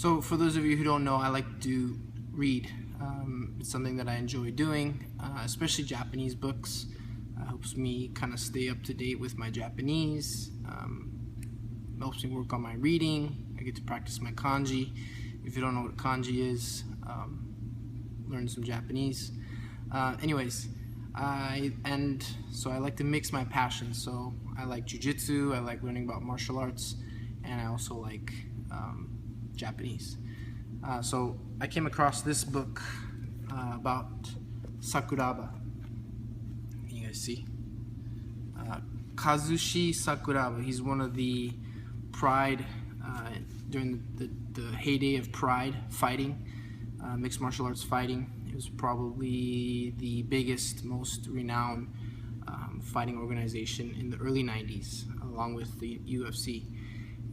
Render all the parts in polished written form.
So for those of you who don't know, I like to read. It's something that I enjoy doing, especially Japanese books. Helps me kind of stay up to date with my Japanese. Helps me work on my reading. I get to practice my kanji. If you don't know what kanji is, learn some Japanese. Anyways, so I like to mix my passions. So I like Jiu-Jitsu, I like learning about martial arts, and I also like Japanese. So I came across this book about Sakuraba. Can you guys see? Kazushi Sakuraba. He's one of the Pride, during the heyday of Pride fighting, mixed martial arts fighting. It was probably the biggest, most renowned fighting organization in the early 90s, along with the UFC.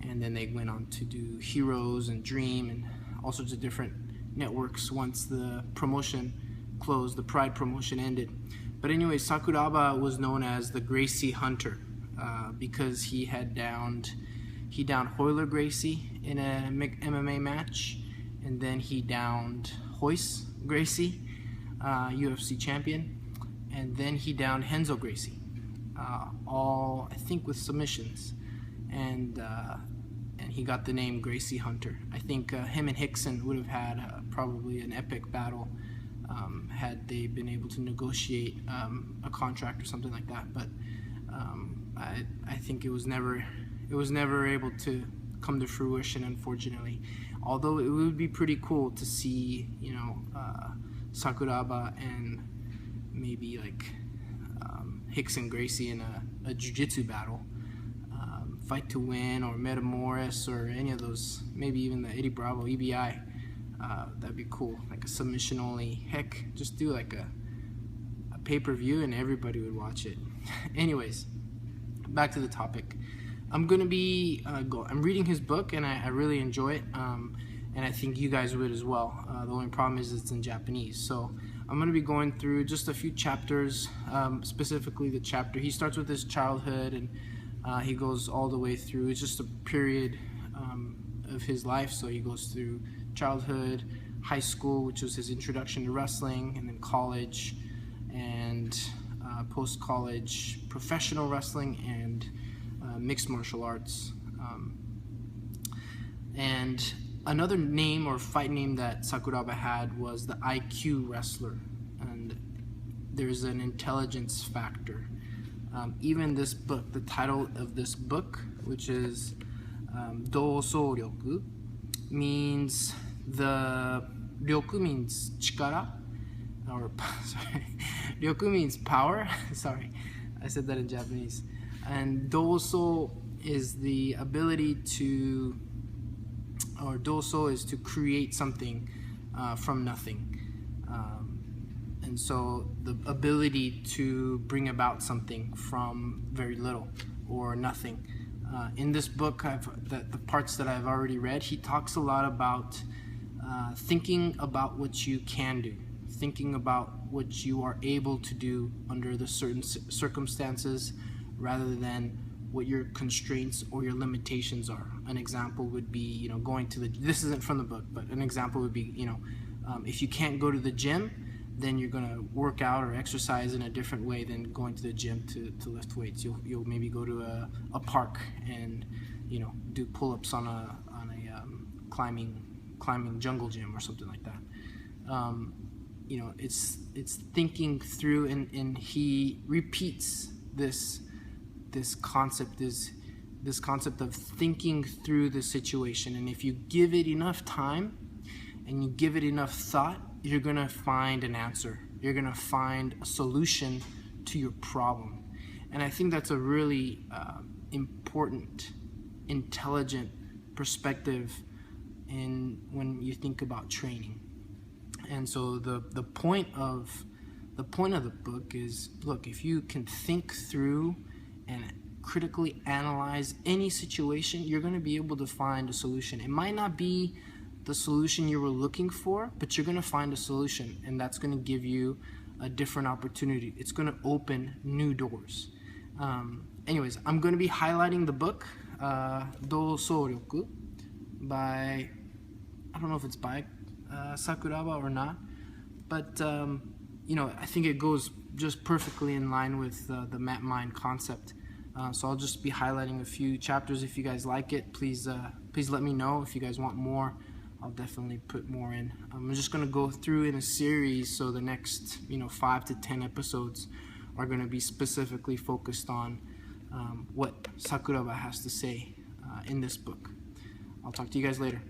And then they went on to do Heroes and Dream and all sorts of different networks once the promotion closed, the Pride promotion ended. But anyway, Sakuraba was known as the Gracie Hunter because he downed Royler Gracie in a MMA match, and then he downed Royce Gracie, UFC champion, and then he downed Renzo Gracie, all I think with submissions, and he got the name Gracie Hunter. I think him and Hickson would have had probably an epic battle had they been able to negotiate a contract or something like that. But I think it was never able to come to fruition, unfortunately. Although it would be pretty cool to see, Sakuraba and maybe like Hickson Gracie in a jiu-jitsu battle. Fight to Win or Metamoris or any of those, maybe even the Eddie Bravo, EBI. That'd be cool, like a submission only. Heck, just do like a pay-per-view and everybody would watch it. Anyways, back to the topic. I'm gonna be I'm reading his book and I really enjoy it, and I think you guys would as well. The only problem is it's in Japanese, so I'm gonna be going through just a few chapters, specifically the chapter. He starts with his childhood and he goes all the way through. It's just a period of his life, so he goes through childhood, high school, which was his introduction to wrestling, and then college, and post-college professional wrestling and mixed martial arts. And another name or fight name that Sakuraba had was the IQ wrestler, and there's an intelligence factor. Even this book, the title of this book, which is ryoku, means ryoku means chikara, or sorry, ryoku means power. Sorry, I said that in Japanese. And doso is the ability to, or doso is to create something from nothing. And so the ability to bring about something from very little or nothing. In this book, the parts that I've already read, he talks a lot about thinking about what you can do, thinking about what you are able to do under the certain circumstances, rather than what your constraints or your limitations are. An example would be, going to this isn't from the book, but an example would be, if you can't go to the gym, then you're gonna work out or exercise in a different way than going to the gym to lift weights. You'll maybe go to a park and do pull-ups on a climbing jungle gym or something like that. It's thinking through, and he repeats this concept of thinking through the situation. And if you give it enough time and you give it enough thought, you're gonna find an answer. You're gonna find a solution to your problem. And I think that's a really important, intelligent perspective when you think about training. And so the point of the book is, look, if you can think through and critically analyze any situation, you're going to be able to find a solution. It might not be the solution you were looking for, but you're going to find a solution, and that's going to give you a different opportunity. It's going to open new doors. Anyways, I'm going to be highlighting the book, ryoku by I don't know if it's by Sakuraba or not, but you know, I think it goes just perfectly in line with the map mind concept. So I'll just be highlighting a few chapters. If you guys like it, please let me know. If you guys want more, I'll definitely put more in. I'm just gonna go through in a series, so the next 5 to 10 episodes are gonna be specifically focused on what Sakuraba has to say in this book. I'll talk to you guys later.